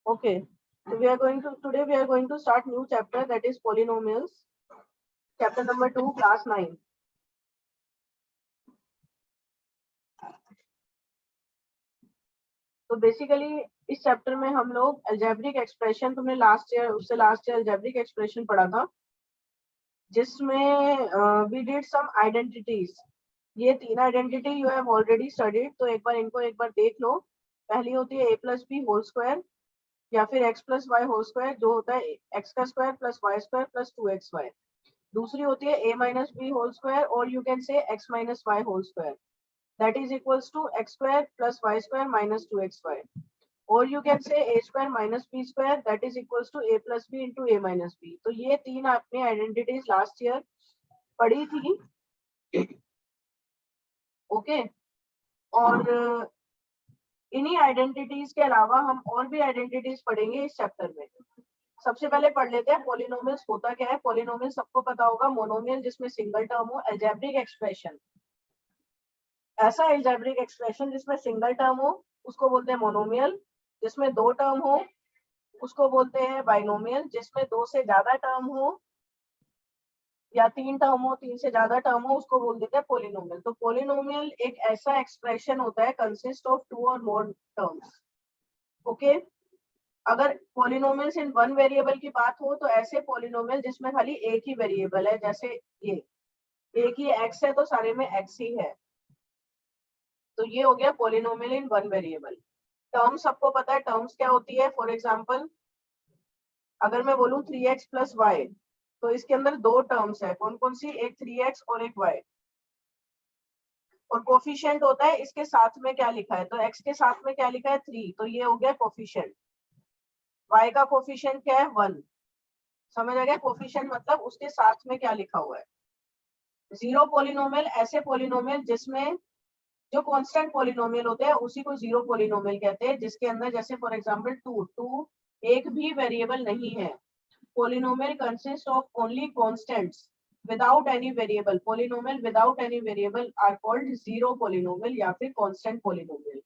Okay, so today we are going to start new chapter, that is polynomials, chapter number 2, class 9. तो basically इस chapter में हम लोग algebraic expression, तुमने last year algebraic expression पढ़ा था, जिसमें वी डिड सम आइडेंटिटीज. ये 3 identity you have already studied, तो एक बार देख लो. पहली होती है a plus b whole square या फिर x plus y whole square, जो होता है x का square plus y square plus 2xy. दूसरी होती है a minus b whole square, और you can say x minus Y whole square, that is equals to x square plus y square minus 2xy. और you can say a square minus b square, that is equals to a plus b into a minus b. तो ये 3 आपने identities last year पढ़ी थी. Okay, और इन्हीं identities के अलावा हम और भी आइडेंटिटीज पढ़ेंगे इस चैप्टर में. सबसे पहले पढ़ लेते हैं पॉलिनोमियल्स होता क्या है. पॉलिनोमियल सबको पता होगा, मोनोमियल जिसमें सिंगल टर्म हो. अलजेब्रिक एक्सप्रेशन, ऐसा अलजेब्रिक एक्सप्रेशन जिसमें सिंगल टर्म हो उसको बोलते हैं मोनोमियल. जिसमें 2 टर्म हो उसको बोलते हैं बाइनोमियल. जिसमें 2 से ज्यादा टर्म हो या 3 टर्म हो, 3 से ज्यादा टर्म हो, उसको बोल देते हैं पॉलिनोमियल. तो पॉलिनोमियल एक ऐसा एक्सप्रेशन होता है कंसिस्ट ऑफ 2 और मोर टर्म्स. ओके, अगर पॉलिनोमियल्स इन वन वेरिएबल की बात हो तो ऐसे पॉलिनोमियल जिसमें खाली एक ही वेरिएबल है, जैसे ये एक ही x है तो सारे में x ही है, तो ये हो गया पॉलिनोमियल इन वन वेरिएबल. टर्म्स सबको पता है टर्म्स क्या होती है. फॉर एग्जांपल, अगर मैं बोलूं 3x प्लस वाई, तो इसके अंदर 2 टर्म्स है. कौन कौन सी? एक 3x और एक y. और कोफिशिएंट होता है इसके साथ में क्या लिखा है, तो x के साथ में क्या लिखा है 3, तो ये हो गया कोफिशिएंट. y का कोफिशिएंट क्या है 1. समझ आ गया? कोफिशिएंट मतलब उसके साथ में क्या लिखा हुआ है. जीरो पॉलिनोमियल ऐसे पॉलिनोमियल जिसमें जो कांस्टेंट पॉलिनोमियल होते हैं उसी को जीरो पॉलिनोमियल कहते हैं, जिसके अंदर जैसे फॉर एग्जांपल 2 एक भी वेरिएबल नहीं है. Polynomial consist of only constants without any variable. Polynomial without any variable are called zero polynomial या फिर कांस्टेंट पॉलिनोमियल.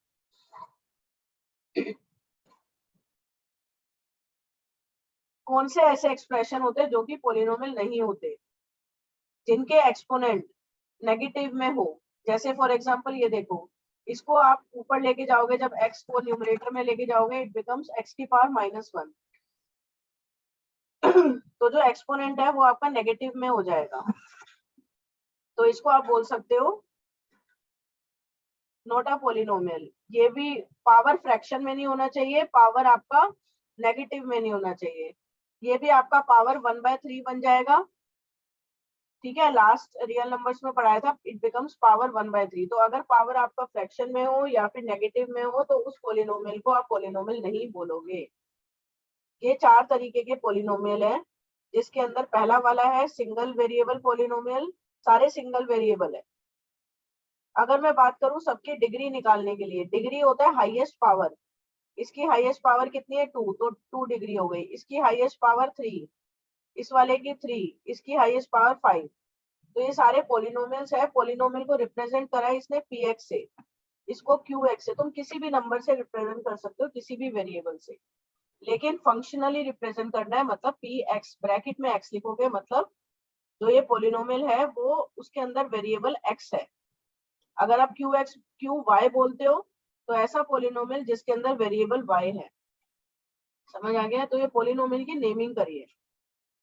कौन से ऐसे एक्सप्रेशन होते हैं जो कि पॉलिनोमियल नहीं होते, जिनके एक्सपोनेंट नेगेटिव में हो. जैसे फॉर एग्जांपल ये देखो, इसको आप ऊपर लेके जाओगे, जब x को न्यूमरेटर में लेके जाओगे इट बिकम्स x की पावर -1. तो जो एक्सपोनेंट है वो आपका नेगेटिव में हो जाएगा, तो इसको आप बोल सकते हो नॉट अ पॉलिनोमियल. ये भी पावर फ्रैक्शन में नहीं होना चाहिए, पावर आपका नेगेटिव में नहीं होना चाहिए. ये भी आपका पावर 1/3 बन जाएगा. ठीक है, लास्ट रियल नंबर्स में पढ़ाया था, इट बिकम्स पावर 1/3. तो अगर पावर आपका फ्रैक्शन में हो या फिर नेगेटिव में हो तो उस पॉलिनोमियल को आप पॉलिनोमियल नहीं बोलोगे. ये 4 तरीके के पॉलिनोमियल है, जिसके अंदर पहला वाला है सिंगल वेरिएबल पॉलिनोमियल. सारे सिंगल वेरिएबल है. अगर मैं बात करूं सबकी डिग्री निकालने के लिए, डिग्री होता है हाईएस्ट पावर. इसकी हाईएस्ट पावर कितनी है 2, तो 2 डिग्री हो गई. इसकी हाईएस्ट पावर 3, इस वाले की 3, इसकी हाईएस्ट पावर 5. तो ये सारे पॉलिनोमियल्स है. पॉलिनोमियल को रिप्रेजेंट करा है इसने px से, इसको qx से. तुम किसी भी नंबर से रिप्रेजेंट कर सकते हो, किसी भी वेरिएबल से, लेकिन फंक्शनली रिप्रेजेंट करना है. मतलब px ब्रैकेट में x लिखोगे, मतलब जो ये पॉलिनोमियल है वो उसके अंदर वेरिएबल x है. अगर आप qx qy बोलते हो तो ऐसा पॉलिनोमियल जिसके अंदर वेरिएबल y है. समझ आ गया? तो ये पॉलिनोमियल की नेमिंग करिए.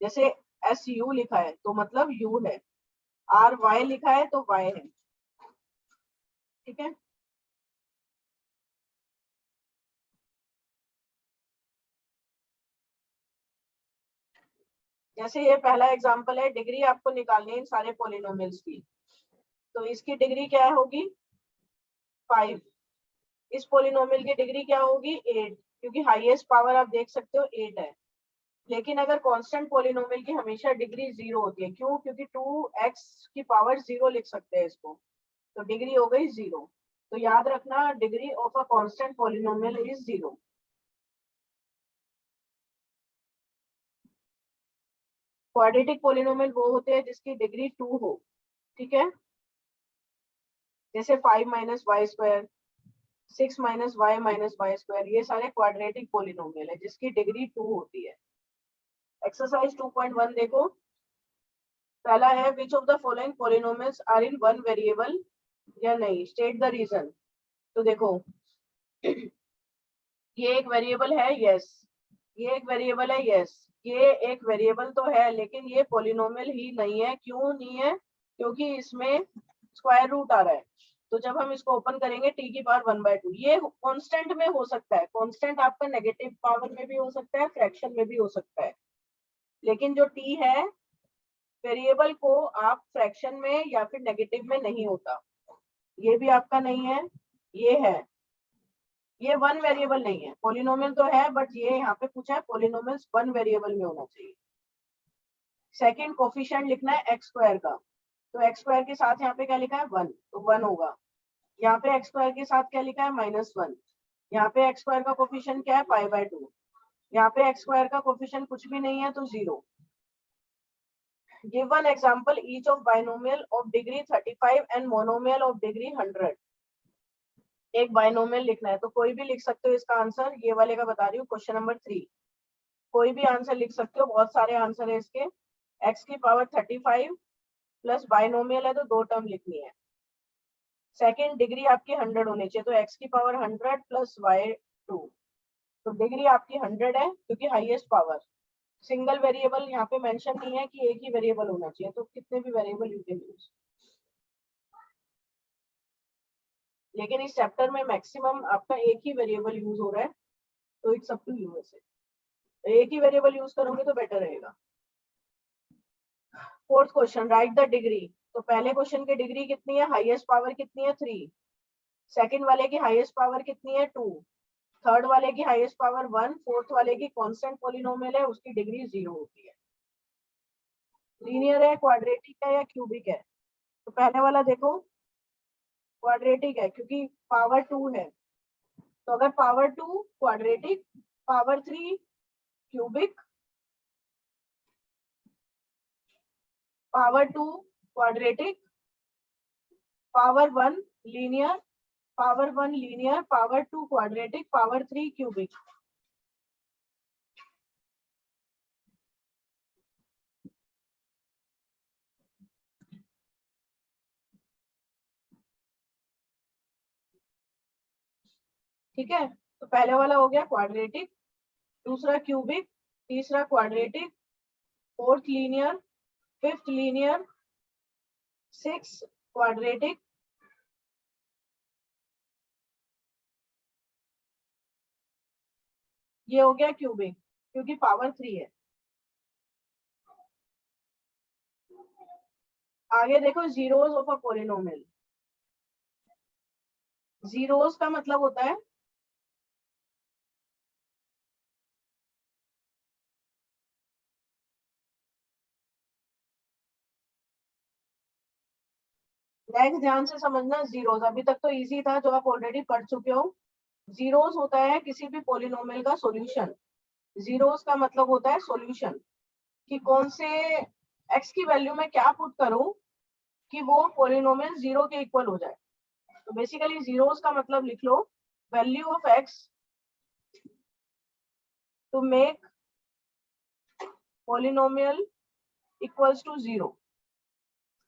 जैसे su लिखा है तो मतलब u है, ry लिखा है तो y है. ठीक है, जैसे ये पहला एग्जांपल है, डिग्री आपको निकालनी है इन सारे पॉलिनोमियल्स की. तो इसकी डिग्री क्या होगी 5. इस पॉलिनोमियल की डिग्री क्या होगी 8, क्योंकि हाईएस्ट पावर आप देख सकते हो 8 है. लेकिन अगर कांस्टेंट पॉलिनोमियल की हमेशा डिग्री 0 होती है. क्यों? क्योंकि 2x की पावर 0 लिख सकते हैं इसको, तो डिग्री हो गई 0. तो याद रखना, degree of a constant polynomial is 0. Quadratic polynomial वो होते हैं जिसकी डिग्री 2 हो. ठीक है, जैसे 5 - y², 6 minus y minus y square, ये सारे क्वाड्रेटिक पोलिनोमियल है जिसकी डिग्री 2 होती है। एक्सरसाइज 2.1 देखो, पहला है which of the following polynomials are in one variable या नहीं, स्टेट द रीजन। तो देखो ये एक वेरिएबल है, यस। ये एक वेरिएबल है, यस। ये एक वेरिएबल तो है लेकिन ये पोलिनोमियल ही नहीं है। क्यों नहीं है? क्योंकि इसमें स्क्वायर रूट आ रहा है। तो जब हम इसको ओपन करेंगे t की पावर 1/2, ये कांस्टेंट में हो सकता है। कांस्टेंट आपका नेगेटिव पावर में भी हो सकता है, फ्रैक्शन में भी हो सकता है, लेकिन जो t है वेरिएबल को आप फ्रैक्शन में या फिर नेगेटिव में नहीं होता। ये भी आपका नहीं है, ये है। ये वन वेरिएबल नहीं है, पोलिनोमियल तो है बट ये यहाँ पे पूछा है पोलिनोमियल्स वन वेरिएबल में होना चाहिए। सेकंड, कोफिशिएंट लिखना है एक्स स्क्वायर का, तो एक्स स्क्वायर के साथ यहाँ पे क्या लिखा है 1, तो 1 होगा। यहाँ पे एक्स स्क्वायर के साथ क्या लिखा है -1। यहाँ पे एक्स स्क्वायर का कोफिशिएंट क्या है π/2। यहाँ पे एक्स स्क्वायर का कोफिशिएंट कुछ भी नहीं है तो 0। Give one example each of binomial of degree 35 and monomial of degree 100। एक बाइनोमियल लिखना है, तो कोई भी लिख सकते हो इसका आंसर। ये वाले का बता रही हूँ, क्वेश्चन नंबर 3। कोई भी आंसर लिख सकते हो, बहुत सारे आंसर है इसके। x की पावर 35 प्लस बाइनोमियल है तो 2 टर्म लिखनी है। सेकंड, डिग्री आपकी 100 होनी चाहिए, तो x की पावर 100 प्लस y2, तो डिग्री आपकी 100 है क्योंकि हाईएस्ट पावर। सिंगल वेरिएबल यहाँ पे मेंशन नहीं है कि एक ही वेरिएबल होना चाहिए, तो कितने भी वेरिएबल यू कैन यूज। लेकिन इस चैप्टर में मैक्सिमम आपका एक ही वेरिएबल यूज हो रहा है, तो इट्स अप टू यू। वैसे एक ही वेरिएबल यूज करोगे तो बेटर रहेगा। Fourth question, right the degree. तो पहले क्वेश्चन की डिग्री कितनी है, हाईएस्ट पावर कितनी है 3। सेकंड वाले की हाईएस्ट पावर कितनी है 2। थर्ड वाले की हाईएस्ट पावर 1। फोर्थ वाले की कांस्टेंट पॉलिनोमियल है, उसकी डिग्री 0 होती है। लीनियर है, क्वाड्रेटिक है या क्यूबिक है? तो पहले वाला देखो क्वाड्रेटिक है क्योंकि पावर 2 है, तो अगर power 2 quadratic, power 3 cubic, power 2 quadratic, power 1 linear, power 1 linear, power 2 quadratic, power 3 cubic. ठीक है, तो पहले वाला हो गया क्वाड्रेटिक, दूसरा क्यूबिक, तीसरा quadratic, fourth linear, fifth linear, six quadratic, ये हो गया क्यूबिक क्योंकि पावर 3 है। आगे देखो zeros of a polynomial. Zeros का मतलब होता है नेक्स्ट, ध्यान से समझना। जीरोस अभी तक तो इजी था जो आप ऑलरेडी पढ़ चुके हो। जीरोस होता है किसी भी पॉलिनोमियल का सॉल्यूशन। जीरोस का मतलब होता है सॉल्यूशन, कि कौन से एक्स की वैल्यू में क्या पुट करूं कि वो पॉलिनोमियल 0 के इक्वल हो जाए। तो बेसिकली जीरोस का मतलब लिख लो, value of x to make polynomial equals to 0।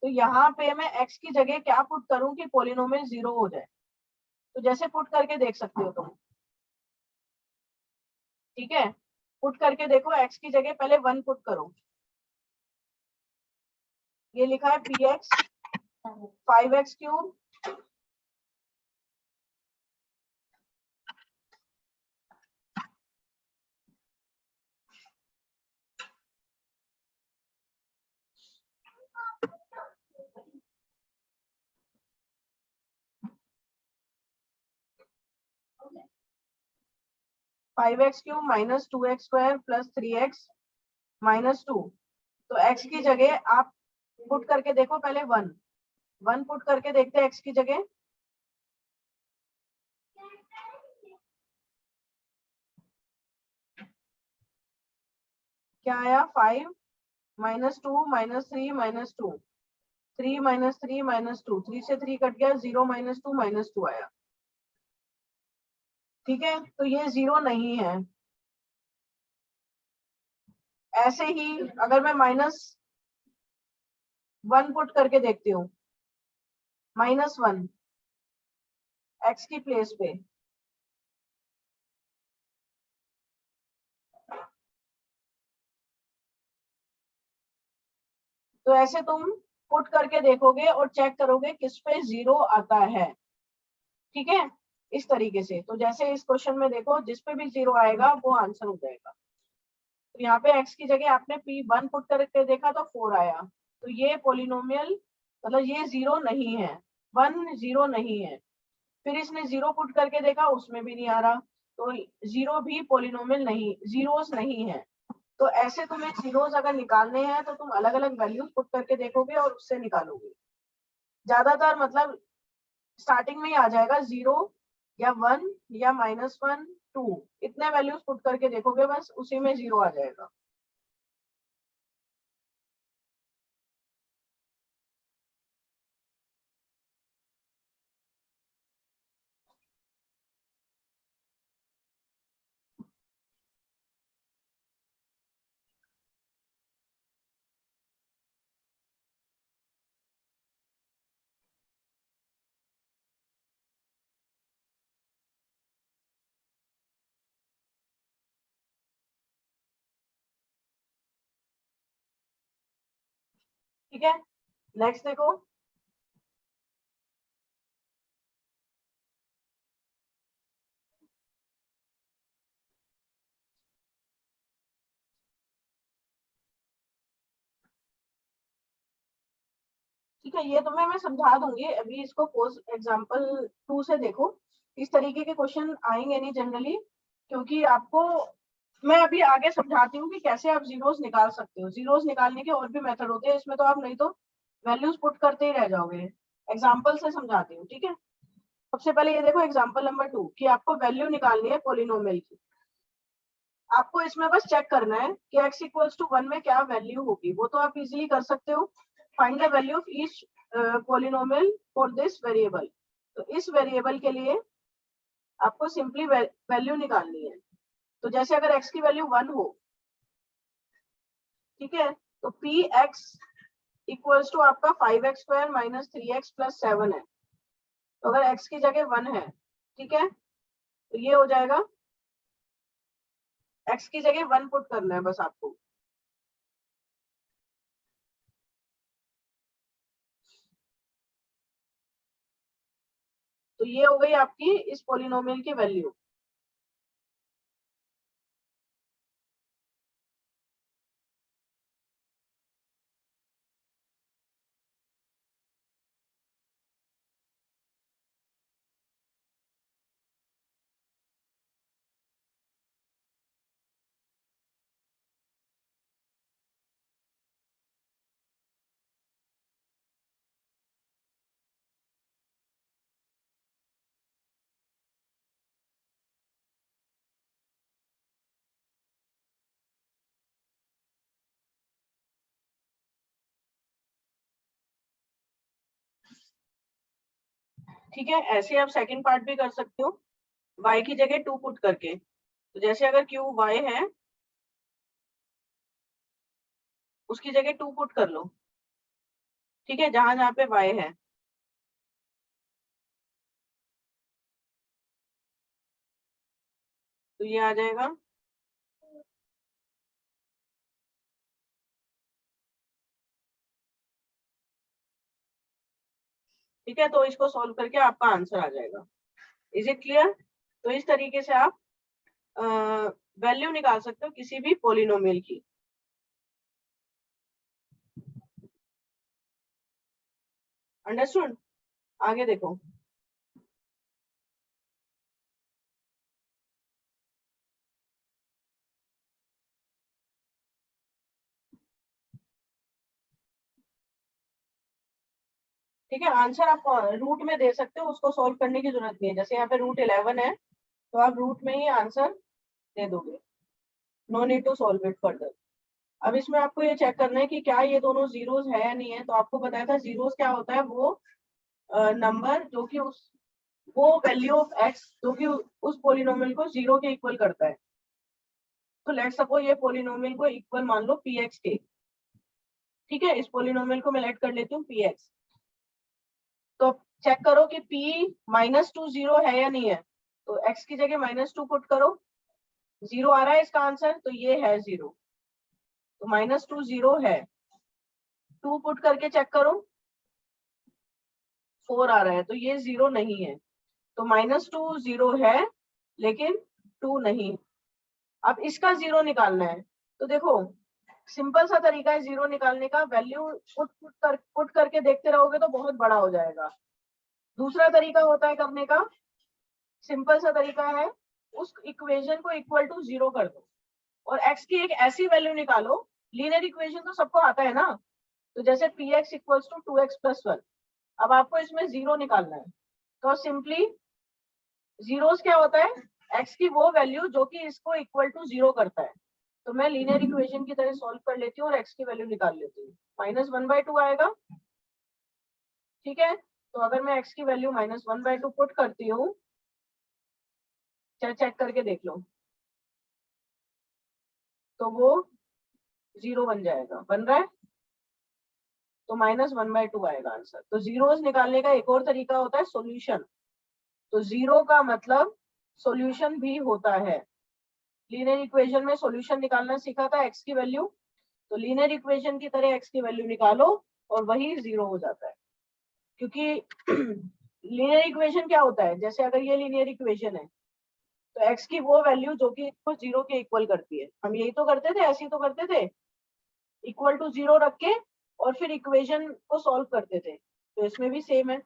तो यहाँ पे मैं x की जगह क्या पुट करूं कि पॉलिनोमियल 0 हो जाए। तो जैसे पुट करके देख सकते हो तुम, ठीक है। पुट करके देखो, x की जगह पहले 1 पुट करो। ये लिखा है px 5x cube 5x cube minus 2x square plus 3x minus 2। तो x की जगह आप पुट करके देखो पहले 1 पुट करके देखते हैं x की जगह। क्या आया, 5 minus 2 minus 3 minus 2, 3 minus 3 minus 2, 3 से 3 कट गया, 0 माइनस 2 आया। ठीक है, तो ये 0 नहीं है। ऐसे ही अगर मैं -1 पुट करके देखती हूँ, -1 x की प्लेस पे, तो ऐसे तुम पुट करके देखोगे और चेक करोगे किस पे 0 आता है। ठीक है, इस तरीके से। तो जैसे इस क्वेश्चन में देखो, जिस पे भी 0 आएगा वो आंसर हो जाएगा। तो यहाँ पे x की जगह आपने p1 पुट करके देखा तो 4 आया, तो ये पोलिनोमियल, मतलब ये 0 नहीं है, 1 0 नहीं है। फिर इसने 0 पुट करके देखा, उसमें भी नहीं आ रहा, तो 0 भी पोलिनोमियल नहीं, जीरोस नहीं है। तो ऐसे तुम्हें जीरोस अगर निकालने हैं तो तुम अलग अलग वैल्यूज पुट करके देखोगे और उससे निकालोगे। ज्यादातर मतलब स्टार्टिंग में ही आ जाएगा 0 या 1 या -1 2, इतने वैल्यूज पुट करके देखोगे, बस उसी में 0 आ जाएगा। ठीक है, नेक्स्ट देखो। ठीक है, ये तुम्हें मैं समझा दूंगी, अभी इसको पोस्ट एग्जांपल 2 से देखो। इस तरीके के क्वेश्चन आएंगे नहीं जनरली, क्योंकि आपको मैं अभी आगे समझाती हूँ कि कैसे आप जीरोस निकाल सकते हो। जीरोस निकालने के और भी मेथड होते हैं, इसमें तो आप नहीं तो वैल्यूज पुट करते ही रह जाओगे। एग्जाम्पल से समझाती हूँ, ठीक है। सबसे पहले ये देखो एग्जाम्पल नंबर 2, कि आपको वैल्यू निकालनी है पोलिनोमियल की। आपको इसमें बस चेक करना है कि x इक्वल्स टू 1 में क्या वैल्यू होगी, वो तो आप इजीली कर सकते हो। Find the value of each polynomial for this variable. तो इस वेरिएबल के लिए आपको सिंपली वैल्यू निकालनी है। तो जैसे अगर x की वैल्यू 1 हो, ठीक है, तो पी एक्स इक्वल्स टू आपका 5x² - 3x + 7 है। तो अगर x की जगह 1 है, ठीक है, तो ये हो जाएगा, x की जगह 1 पुट करना है बस आपको। तो ये हो गई आपकी इस पोलिनोमियल की वैल्यू। ठीक है, ऐसे आप सेकंड पार्ट भी कर सकते हो, y की जगह 2 पुट करके। तो जैसे अगर क्यू y है, उसकी जगह 2 पुट कर लो, ठीक है, जहां जहां पे y है। तो ये आ जाएगा, ठीक है, तो इसको सॉल्व करके आपका आंसर आ जाएगा। Is it clear? तो इस तरीके से आप वैल्यू निकाल सकते हो किसी भी पोलिनोमियल की। अंडरस्टूड? आगे देखो। ठीक है, आंसर आप रूट में दे सकते हो, उसको सॉल्व करने की जरूरत नहीं है। जैसे यहाँ पे √11 है, तो आप रूट में ही आंसर दे दोगे, no need to solve it further. अब इसमें आपको ये चेक करना है कि क्या ये दोनों जीरोस है या नहीं है। तो आपको बताया था जीरोस क्या होता है, वो नंबर जो कि उस वो वैल्यू ऑफ x जो कि उस पोलिनोमियल को 0 के इक्वल करता है। तो लेट्स सपोज ये पोलिनोमियल को इक्वल मान लो px के, ठीक है। इस पोलिनोमियल को मैं लेट कर लेती हूँ px। तो चेक करो कि p -2 0 है या नहीं है। तो x की जगह -2 पुट करो, 0 आ रहा है इसका आंसर, तो ये है 0। तो -2 0 है। 2 पुट करके चेक करो, 4 आ रहा है, तो ये 0 नहीं है। तो -2 0 है लेकिन 2 नहीं। अब इसका 0 निकालना है। तो देखो सिंपल सा तरीका है 0 निकालने का, वैल्यू पुट करके देखते रहोगे तो बहुत बड़ा हो जाएगा। दूसरा तरीका होता है करने का, सिंपल सा तरीका है, उस इक्वेशन को इक्वल टू 0 कर दो और x की एक ऐसी वैल्यू निकालो। लीनियर इक्वेशन तो सबको आता है ना, तो जैसे px इक्वल्स टू 2x + 1। अब आपको इसमें 0 निकालना है, तो सिंपली जीरोस क्या होता है, x की वो वैल्यू जो कि इसको इक्वल टू 0 करता है। तो मैं लीनियर इक्वेशन की तरह सॉल्व कर लेती हूँ और x की वैल्यू निकाल लेती हूँ। -1/2 आएगा, ठीक है। तो अगर मैं x की वैल्यू -1/2 पुट करती हूँ, चेक करके देख लो, तो वो 0 बन जाएगा, बन रहा है। तो -1/2 आएगा आंसर। तो जीरोस निकालने का एक और तरीका होता है सॉल्यूशन। तो 0 का मतलब सॉल्यूशन भी होता है। लीनियर इक्वेशन में सॉल्यूशन निकालना सीखा था x की वैल्यू, तो लीनियर इक्वेशन की तरह x की वैल्यू निकालो और वही 0 हो जाता है। क्योंकि लीनियर इक्वेशन क्या होता है, जैसे अगर ये लीनियर इक्वेशन है तो x की वो वैल्यू जो कि इसको 0 के इक्वल करती है। हम यही तो करते थे, ऐसे ही तो करते थे, इक्वल टू 0 रख के और फिर इक्वेशन को सॉल्व करते थे। तो इसमें भी सेम है,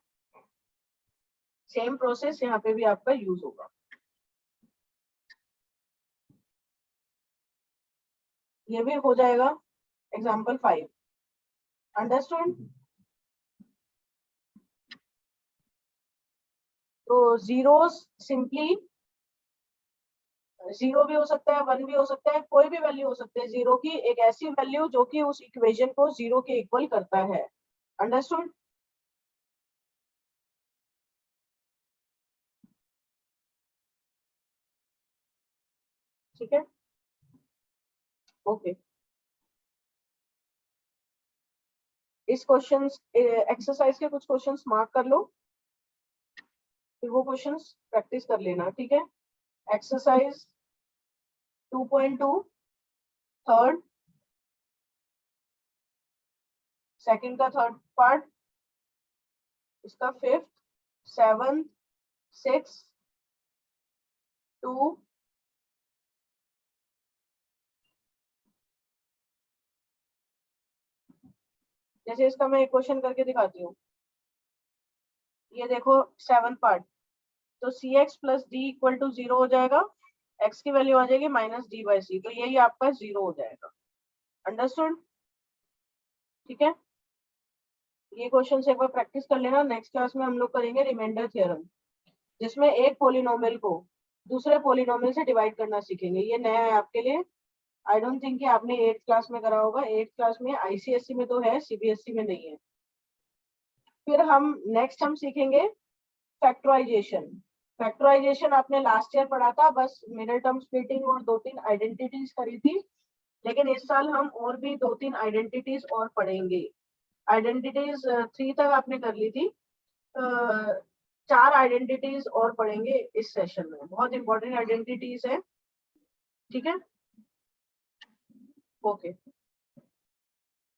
सेम प्रोसेस यहाँ पे भी आपका यूज होगा। ये भी हो जाएगा एग्जाम्पल 5। अंडरस्टूड। तो जीरोस सिंपली 0 भी हो सकता है, 1 भी हो सकता है, कोई भी वैल्यू हो सकती है। 0 की एक ऐसी वैल्यू जो कि उस इक्वेशन को 0 के इक्वल करता है। अंडरस्टूड। ठीक है, ओके। इस क्वेश्चन एक्सरसाइज के कुछ क्वेश्चंस मार्क कर लो, फिर वो क्वेश्चंस प्रैक्टिस कर लेना, ठीक है। एक्सरसाइज 2.2 थर्ड, सेकंड का थर्ड पार्ट, इसका 5th 7th 6th 2, जैसे इसका मैं एक क्वेश्चन करके दिखाती हूँ। ये देखो 7th पार्ट, तो cx + d = 0 हो जाएगा, x की वैल्यू आ जाएगी -d/c, तो यही आपका 0 हो जाएगा। अंडरस्टूड, ठीक है। ये क्वेश्चन से एक बार प्रैक्टिस कर लेना। नेक्स्ट क्लास में हम लोग करेंगे रिमाइंडर थ्योरम, जिसमें एक पोलिनोमियल को दूसरे पोलिनोमियल से डिवाइड करना सीखेंगे। ये नया है आपके लिए, आई डोंट थिंक कि आपने 8th क्लास में करा होगा। 8th क्लास में आईसीएसई में तो है, सीबीएसई में नहीं है। फिर हम सीखेंगे फैक्टराइजेशन। फैक्टराइजेशन आपने लास्ट ईयर पढ़ा था, बस मिडिल टर्म स्प्लिटिंग और 2-3 आइडेंटिटीज करी थी। लेकिन इस साल हम और भी 2-3 आइडेंटिटीज और पढ़ेंगे। आइडेंटिटीज 3 तक आपने कर ली थी, 4 आइडेंटिटीज और पढ़ेंगे इस सेशन में। बहुत इंपॉर्टेंट आइडेंटिटीज है, ठीक है, ओके।